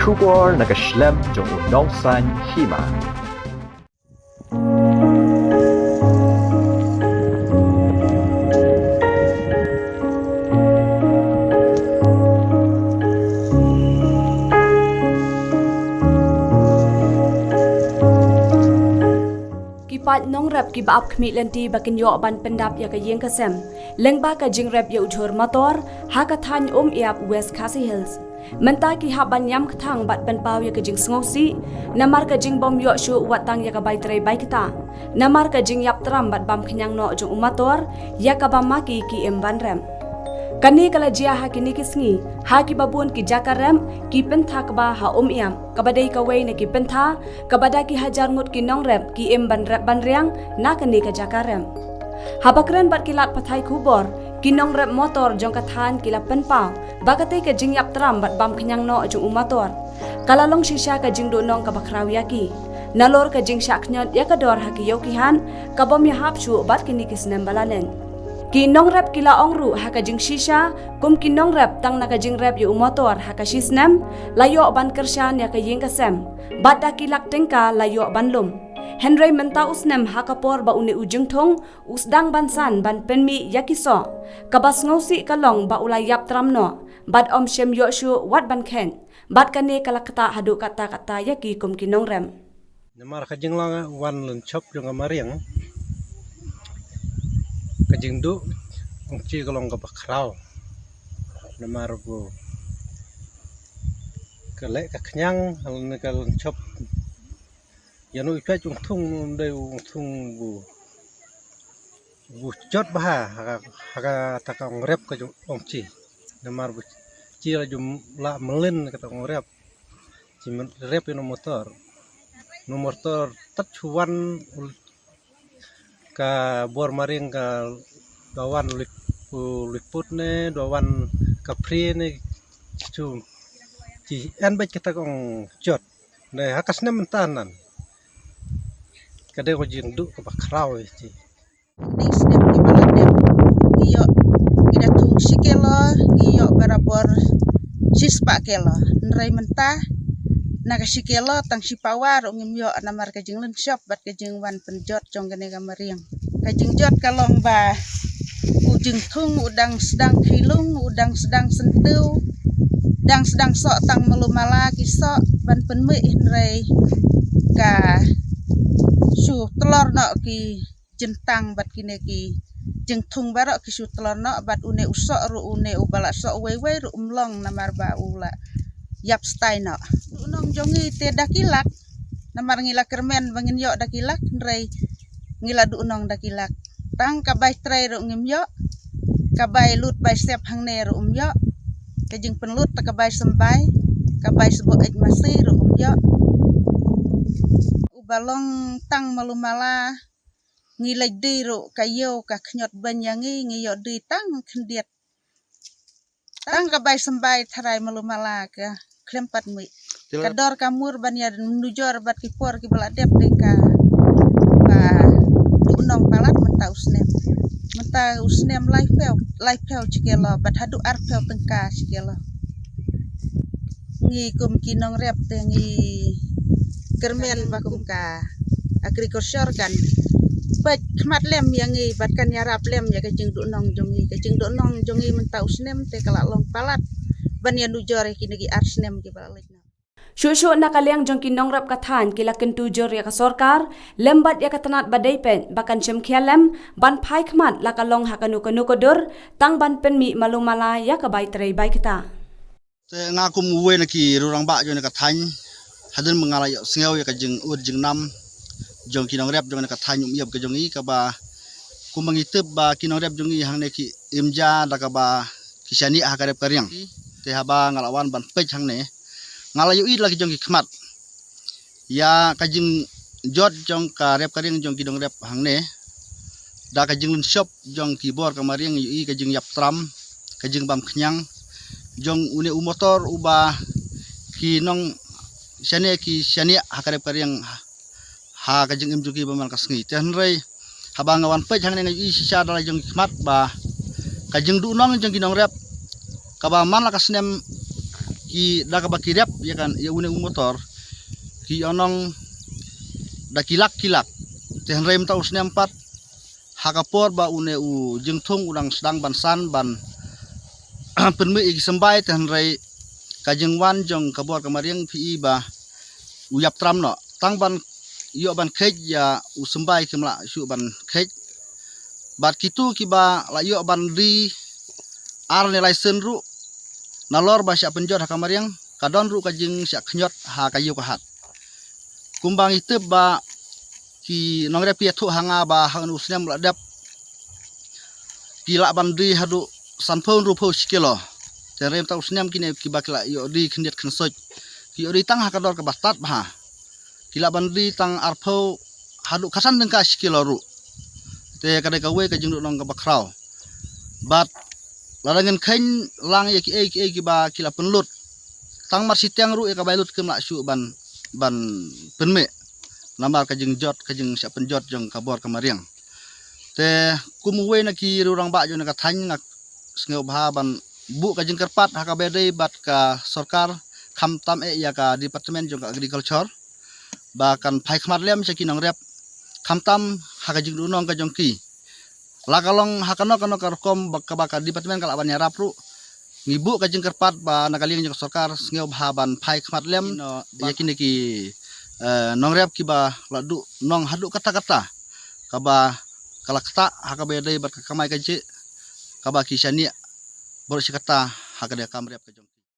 Schubor nakaslem jong unongsan hima. Kipat nong rap ki baap khmi lenti bakin yo ban pendap ya ka yeng kasem lengba ka jing rap ya ujhor motor ha ka than iap West Khasi Hills menta ki ha ban yam kthang bat ban pau ya ka jing sngosi namar ka jing bom yo shu watang ya ka bai trai bai kita namar ka jing yap tram bat bam khnyang no jong motor ya ka bam maki ki em ban rem kani kala jia ha kini kisngi ha ki babun ki jakarem ki pentha kaba ha iam kabadai ka wei ne ki pentha kabada ki hajar ngut ki nong rep ki em ban rep ban riang na kani ka jakarem habakren bat ki lat pathai khubor ki nong rep motor jong ka than ki la pen pau bakate ka jing yap tram bat bam khnyang no jong motor kala long shisha ka jing do nong ka bakraw ya ki nalor ka jing sha khnyat ya ka dor ha ki yo ki han ka bom ya hap shu bat kini kisnem balanen ki nong rap kila ongru haka jing shisha kum ki nong rap tang naka jing rap yu motor haka shisnem layo ban kershan ya ka yeng kasem bada kilak tengka layo ban lum Henry menta usnem haka por ba uni ujung thong usdang bansan ban penmi yakiso kabas ngosi kalong ba ulay yap tramno bad om shem yoshu wat ban ken bad kane kalakata hadu kata yaki kum ki nong rem namar ka jing lang wan lun chop jong amariang kajing du ongci kalong ka bakraw namar bu kale ka knyang hal ne kal chop yanu ipa chung thung de thung bu chot ba ha ta ong rep ka ongci namar bu ci la jum la melen ka ong rep ci rep no motor tat chuan ka bor maring ka dawan liput ne dawan kapri ne chu ci en bet kita kong jot ne hakas ne mentanan kade ko jing du ka bakraw ci ni snap di baladem iyo ida tung sikelo iyo barabor sispa kelo nrai mentah naga sikelo tang sipawar ungim yo namar ka jing len shop bat ka jing wan penjot jong gane ka mariang ka jing jot kalong ba ujung thung udang sedang khilung udang sedang sentu dang sedang sok tang melumala ki sok ban penme nrai ka su telor no ki jentang bat kine ki jeng thung barok ki su telor no bat une usok ru une ubala sok wei ru umlong namar ba ula yap stay no unong jongi te dakilak namar ngila kermen bangin yo dakilak nrai ngila du unong dakilak tang kabai trai ru ngim yo kabai lut bai step hang ne ru yo kajing penlut ta kabai sembai kabai sebo ek masih ru yo ubalong tang malumala ngilai di ru kayo ka khnyot banyangi ngiyo di tang khendiet tang kabai sembai tharai malumala ka klempat mi kador kamur ban ya nujor bat kipor ki baladep deka ba unong palat menta usnem life pel cikelo bat hadu arpel tengka cikelo ngi kum kinong rep te ngi kermen bakum ka agriculture kan bat khmat lem yang ngi bat kan yarap lem ya kajing du nong jongi menta usnem te kala long palat ban ya nujor ki ngi arsnem ki balit Shushu nakaliang jong kinong rap kathan kila kentu jor ya ka sorkar lembat ya katanat badai pen bakan chem khialem ban phai khmat la kalong hakanu kanu kodur tang ban pen mi malumala ya ka bai trai bai kita te ngakum uwe na ki rurang ba jo na kathan hadin mengala yo singau ya ka jing ud jing nam jong kinong rap jong na kathan yum yeb ka jong i ka ba kumangitep ba kinong rap jong i hang ne ki imja da ka ba kisani ha ka rep karyang te haba ngalawan ban pej hang ne ngalayu i lagi jong khmat ya kajing jot jong ka rep karing jong kidong rep hang ne da kajing shop jong kibor kamaring yu i kajing yap tram kajing bam khnyang jong une motor uba ki nong shane ha rep karing ha kajing im juki baman kasngi ten rei habang awan pe hang ne yu i sisa da jong khmat ba kajing du nong jong kidong rep kaba man la kasnem ki da ka bakirep ya kan ya une motor ki onong da kilak teh rem ta usne 4 hakapor ba une u jengthong udang sedang bansan ban penme igi sembai teh rei kajeng wan jong kabor kamariang pi ba uyap tram no tang ban yo ban khej ya u sembai kemla su ban khej bat kitu kiba la yo ban ri ar ne license ru nalor ba sya penjot ha kamariang kadon ru kajeng sya khnyot ha kayu kahat kumbang itu ba ki nongre pi thu hanga ba han usnem la dap kila ban ri hadu sanphon ru pho sikelo terem ta usnem kine kiba kila yo ri khnet khnsoj ki ri tang ha kador ka bastat ba kila ban ri tang arpho hadu khasan dengka sikelo ru te kadai kawe ka jeng nong ka bakrau bat larangan khain lang ya ki ba kila penlut tang mar sitiang ru ya ka bailut ke mak su ban penme namar ka jeng jot ka jeng sia penjot jong kabor kamariang te kumuwe na ki rurang ba jo na ka thany nak snge bha ban bu ka jeng kerpat ha ka bedei bat ka sarkar kham tam ya ka department jong ka agriculture ba kan phai khmat lem se ki nong rep kham tam ha ka jeng dunong ka jong ki lakalong hakano karkom baka departemen kala ban yarap ru ngibu ka jeng kerpat ba nakaling jeng sarkar snge bha ban phai khmat lem yakin ki nong rep ki ba ladu nong hadu kata kaba kala kata hakabe dai bat kamai kaje kaba kisania bor sikata hakade kam rep ka jong